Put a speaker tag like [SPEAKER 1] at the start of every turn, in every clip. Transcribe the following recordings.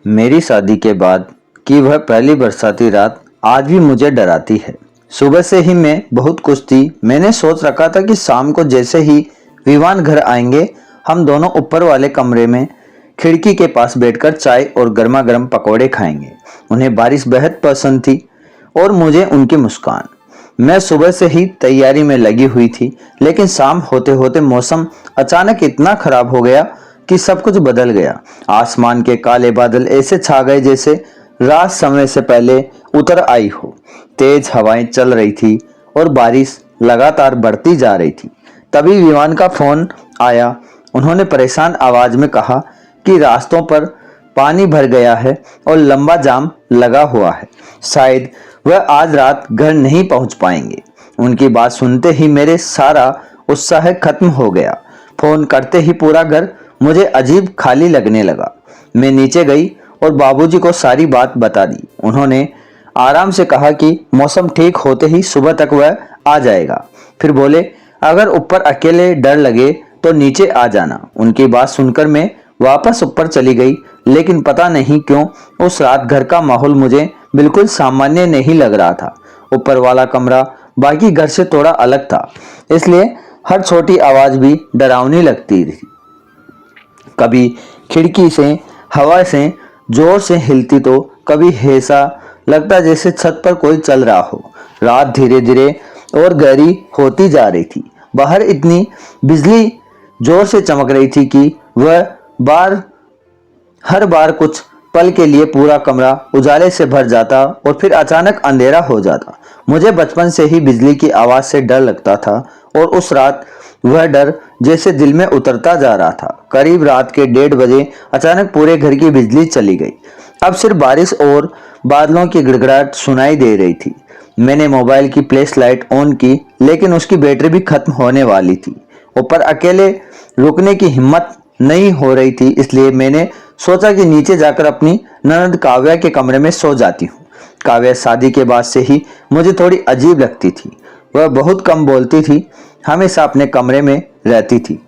[SPEAKER 1] मेरी शादी के बाद की वह पहली बरसाती रात आज भी मुझे डराती है। सुबह से ही मैं बहुत खुश थी। मैंने सोच रखा था कि शाम को जैसे ही विवान घर आएंगे, हम दोनों ऊपर वाले कमरे में खिड़की के पास बैठकर चाय और गर्मा गर्म पकौड़े खाएंगे। उन्हें बारिश बेहद पसंद थी और मुझे उनकी मुस्कान। मैं सुबह से ही तैयारी में लगी हुई थी, लेकिन शाम होते होते मौसम अचानक इतना खराब हो गया कि सब कुछ बदल गया। आसमान के काले बादल ऐसे छा गए जैसे रात समय से पहले उतर आई हो। तेज हवाएं चल रही थी और बारिश लगातार बढ़ती जा रही थी। तभी विमान का फोन आया। उन्होंने परेशान आवाज में कहा कि रास्तों पर पानी भर गया है और लंबा जाम लगा हुआ है। शायद वह आज रात घर नहीं पहुंच पाएंगे। उनकी बात सुनते ही मेरे सारा उत्साह खत्म हो गया। फोन करते ही पूरा घर मुझे अजीब खाली लगने लगा। मैं नीचे गई और बाबूजी को सारी बात बता दी। उन्होंने आराम से कहा कि मौसम ठीक होते ही सुबह तक वह आ जाएगा। फिर बोले, अगर ऊपर अकेले डर लगे तो नीचे आ जाना। उनकी बात सुनकर मैं वापस ऊपर चली गई, लेकिन पता नहीं क्यों उस रात घर का माहौल मुझे बिल्कुल सामान्य नहीं लग रहा था। ऊपर वाला कमरा बाकी घर से थोड़ा अलग था, इसलिए हर छोटी आवाज भी डरावनी लगती थी। कभी खिड़की से हवा से जोर से हिलती तो कभी ऐसा लगता जैसे छत पर कोई चल रहा हो। रात धीरे धीरे और गहरी होती जा रही थी। बाहर इतनी बिजली जोर से चमक रही थी कि वह हर बार कुछ पल के लिए पूरा कमरा उजाले से भर जाता और फिर अचानक अंधेरा हो जाता। मुझे बचपन से ही बिजली की आवाज से डर लगता था और उस रात वह डर जैसे दिल में उतरता जा रहा था। करीब रात के 1:30 बजे अचानक पूरे घर की बिजली चली गई। अब सिर्फ बारिश और बादलों की गिड़गिड़ाहट सुनाई दे रही थी। मैंने मोबाइल की फ्लैश लाइट ऑन की, लेकिन उसकी बैटरी भी खत्म होने वाली थी। ऊपर अकेले रुकने की हिम्मत नहीं हो रही थी, इसलिए मैंने सोचा कि नीचे जाकर अपनी ननद काव्या के कमरे में सो जाती हूँ। काव्या शादी के बाद से ही मुझे थोड़ी अजीब लगती थी। वह बहुत कम बोलती थी, हमेशा अपने कमरे में रहती थी।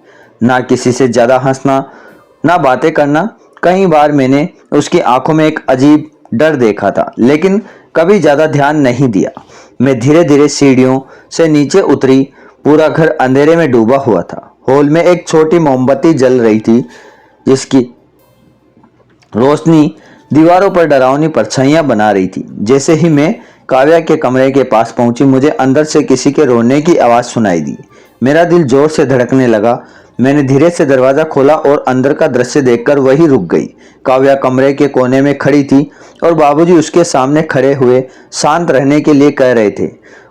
[SPEAKER 1] ना किसी से ज्यादा हंसना, ना बातें करना। कई बार मैंने उसकी आंखों में एक अजीब डर देखा था, लेकिन कभी ज्यादा ध्यान नहीं दिया। मैं धीरे धीरे सीढ़ियों से नीचे उतरी। पूरा घर अंधेरे में डूबा हुआ था। हॉल में एक छोटी मोमबत्ती जल रही थी, जिसकी रोशनी दीवारों पर डरावनी परछाइयां बना रही थी। जैसे ही मैं काव्या के कमरे के पास पहुंची, मुझे अंदर से किसी के रोने की आवाज सुनाई दी। मेरा दिल जोर से धड़कने लगा। मैंने धीरे से दरवाजा खोला और अंदर का दृश्य देखकर वही रुक गई। काव्या कमरे के कोने में खड़ी थी और बाबूजी उसके सामने खड़े हुए शांत रहने के लिए कह रहे थे।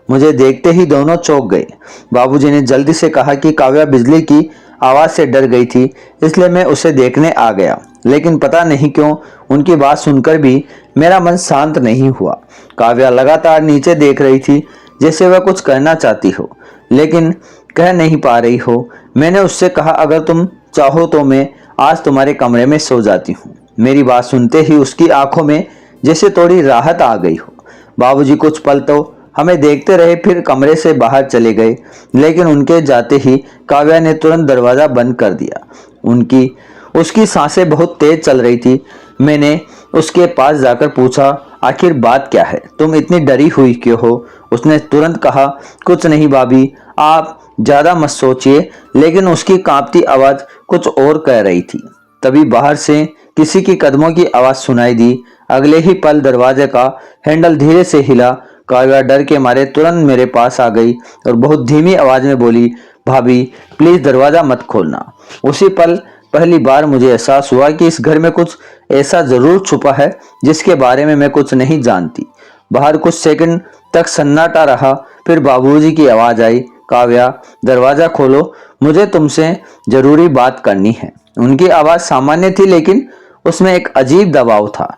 [SPEAKER 1] मुझे देखते ही दोनों चौंक गए। बाबूजी ने जल्दी से कहा कि काव्या बिजली की आवाज से डर गई थी, इसलिए मैं उसे देखने आ गया। लेकिन पता नहीं क्यों उनकी बात सुनकर भी मेरा मन शांत नहीं हुआ। काव्या लगातार नीचे देख रही थी, जैसे वह कुछ कहना चाहती हो, लेकिन कह नहीं पा रही हो। मैंने उससे कहा, अगर तुम चाहो तो मैं आज तुम्हारे कमरे में सो जाती हूँ। मेरी बात सुनते ही उसकी आंखों में जैसे थोड़ी राहत आ गई हो। बाबूजी कुछ पल तो हमें देखते रहे, फिर कमरे से बाहर चले गए, लेकिन उनके जाते ही काव्या ने तुरंत दरवाजा बंद कर दिया। उसकी सांसें बहुत तेज चल रही थी। मैंने उसके पास जाकर पूछा, आखिर बात क्या है? तुम इतनी डरी हुई क्यों हो? उसने तुरंत कहा, कुछ नहीं भाभी, आप ज्यादा मत सोचिए। लेकिन उसकी कांपती आवाज कुछ और कह रही थी। तभी बाहर से किसी की कदमों की आवाज सुनाई दी। अगले ही पल दरवाजे का हैंडल धीरे से हिला। काव्या डर के मारे तुरंत मेरे पास आ गई और बहुत धीमी आवाज में बोली, भाभी प्लीज दरवाजा मत खोलना। उसी पल पहली बार मुझे एहसास हुआ कि इस घर में कुछ ऐसा जरूर छुपा है जिसके बारे में मैं कुछ नहीं जानती। बाहर कुछ सेकंड तक सन्नाटा रहा, फिर बाबूजी की आवाज आई, काव्या दरवाजा खोलो, मुझे तुमसे जरूरी बात करनी है। उनकी आवाज सामान्य थी, लेकिन उसमें एक अजीब दबाव था।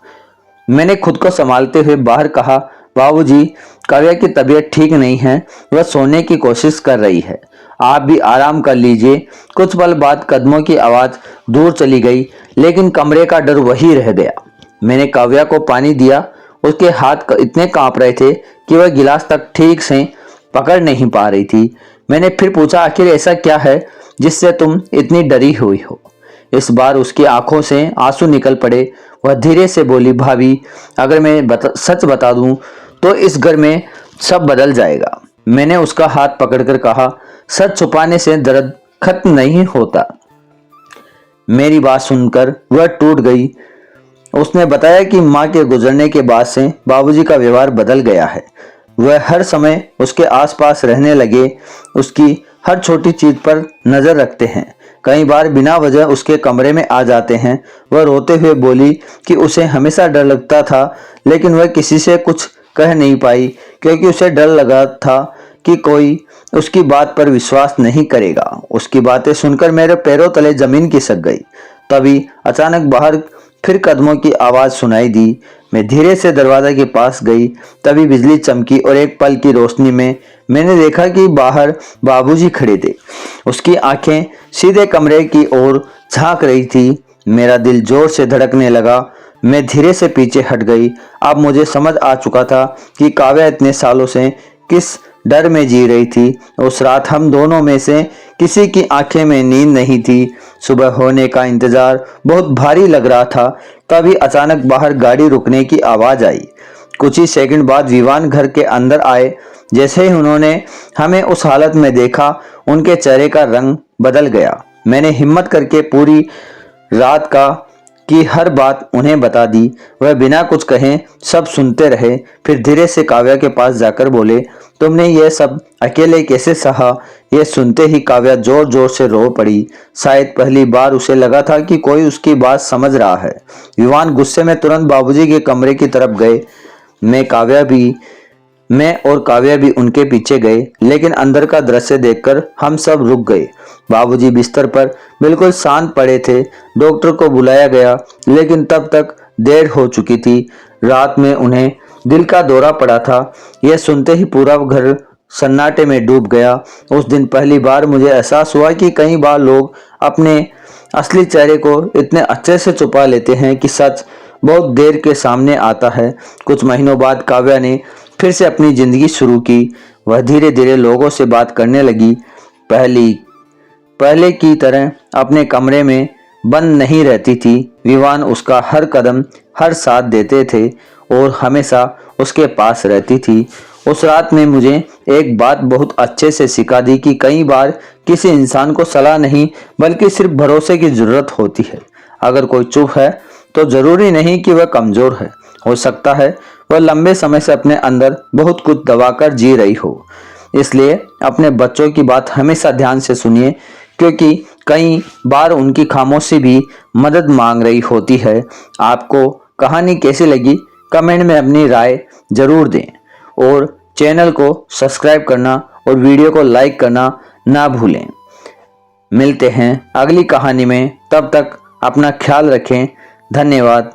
[SPEAKER 1] मैंने खुद को संभालते हुए बाहर कहा, बाबूजी, काव्या की तबीयत ठीक नहीं है, वह सोने की कोशिश कर रही है, आप भी आराम कर लीजिए। कुछ पल बाद कदमों की आवाज दूर चली गई, लेकिन कमरे का डर वही रह गया। मैंने काव्या को पानी दिया। उसके हाथ इतने कांप रहे थे कि वह गिलास तक ठीक से पकड़ नहीं पा रही थी। मैंने फिर पूछा, आखिर ऐसा क्या है जिससे तुम इतनी डरी हुई हो? इस बार उसकी आंखों से आंसू निकल पड़े। वह धीरे से बोली, भाभी, अगर मैं सच बता दूं तो इस घर में सब बदल जाएगा। मैंने उसका हाथ पकड़कर कहा, सच छुपाने से दर्द खत्म नहीं होता। मेरी बात सुनकर वह टूट गई। उसने बताया कि माँ के गुजरने के बाद से बाबूजी का व्यवहार बदल गया है। वह हर समय उसके आसपास रहने लगे, उसकी हर छोटी चीज पर नजर रखते हैं। कई बार बिना वजह उसके कमरे में आ जाते हैं। वह रोते हुए बोली कि उसे हमेशा डर लगता था, लेकिन वह किसी से कुछ कह नहीं पाई क्योंकि उसे डर लगा था कि कोई उसकी बात पर विश्वास नहीं करेगा। उसकी बातें सुनकर मेरे पैरों तले जमीन खिसक गई। तभी अचानक बाहर फिर कदमों की आवाज सुनाई दी। मैं धीरे से दरवाजे के पास गई। तभी बिजली चमकी और एक पल की रोशनी में मैंने देखा कि बाहर बाबूजी खड़े थे। उसकी आंखें सीधे कमरे की ओर झांक रही थी। मेरा दिल जोर से धड़कने लगा। मैं धीरे से पीछे हट गई। अब मुझे समझ आ चुका था कि काव्या इतने सालों से किस डर में जी रही थी। उस रात हम दोनों में से किसी की आंखें में नींद नहीं थी। सुबह होने का इंतजार बहुत भारी लग रहा था। तभी अचानक बाहर गाड़ी रुकने की आवाज आई। कुछ ही सेकंड बाद विवान घर के अंदर आए। जैसे ही उन्होंने हमें उस हालत में देखा, उनके चेहरे का रंग बदल गया। मैंने हिम्मत करके पूरी रात की हर बात उन्हें बता दी। वह बिना कुछ कहे सब सुनते रहे। फिर धीरे से काव्या के पास जाकर बोले, तुमने यह सब अकेले कैसे सहा? यह सुनते ही काव्या जोर जोर से रो पड़ी। शायद पहली बार उसे लगा था कि कोई उसकी बात समझ रहा है। विवान गुस्से में तुरंत बाबूजी के कमरे की तरफ गए। मैं और काव्या भी उनके पीछे गए, लेकिन अंदर का दृश्य देखकर हम सब रुक गए। बाबूजी बिस्तर पर बिल्कुल शांत पड़े थे। डॉक्टर को बुलाया गया, लेकिन तब तक देर हो चुकी थी। रात में उन्हें दिल का दौरा पड़ा था। यह सुनते ही पूरा घर सन्नाटे में डूब गया। उस दिन पहली बार मुझे एहसास हुआ कि कई बार लोग अपने असली चेहरे को इतने अच्छे से छुपा लेते हैं कि सच बहुत देर के सामने आता है। कुछ महीनों बाद काव्या ने फिर से अपनी जिंदगी शुरू की। वह धीरे धीरे लोगों से बात करने लगी। पहले की तरह अपने कमरे में बंद नहीं रहती थी। विवान उसका हर कदम हर साथ देते थे और हमेशा उसके पास रहती थी। उस रात में मुझे एक बात बहुत अच्छे से सिखा दी कि कई बार किसी इंसान को सलाह नहीं बल्कि सिर्फ भरोसे की जरूरत होती है। अगर कोई चुप है तो जरूरी नहीं कि वह कमजोर है। हो सकता है वह लंबे समय से अपने अंदर बहुत कुछ दबाकर जी रही हो। इसलिए अपने बच्चों की बात हमेशा ध्यान से सुनिए, क्योंकि कई बार उनकी खामोशी भी मदद मांग रही होती है। आपको कहानी कैसी लगी कमेंट में अपनी राय जरूर दें और चैनल को सब्सक्राइब करना और वीडियो को लाइक करना ना भूलें। मिलते हैं अगली कहानी में, तब तक अपना ख्याल रखें। धन्यवाद।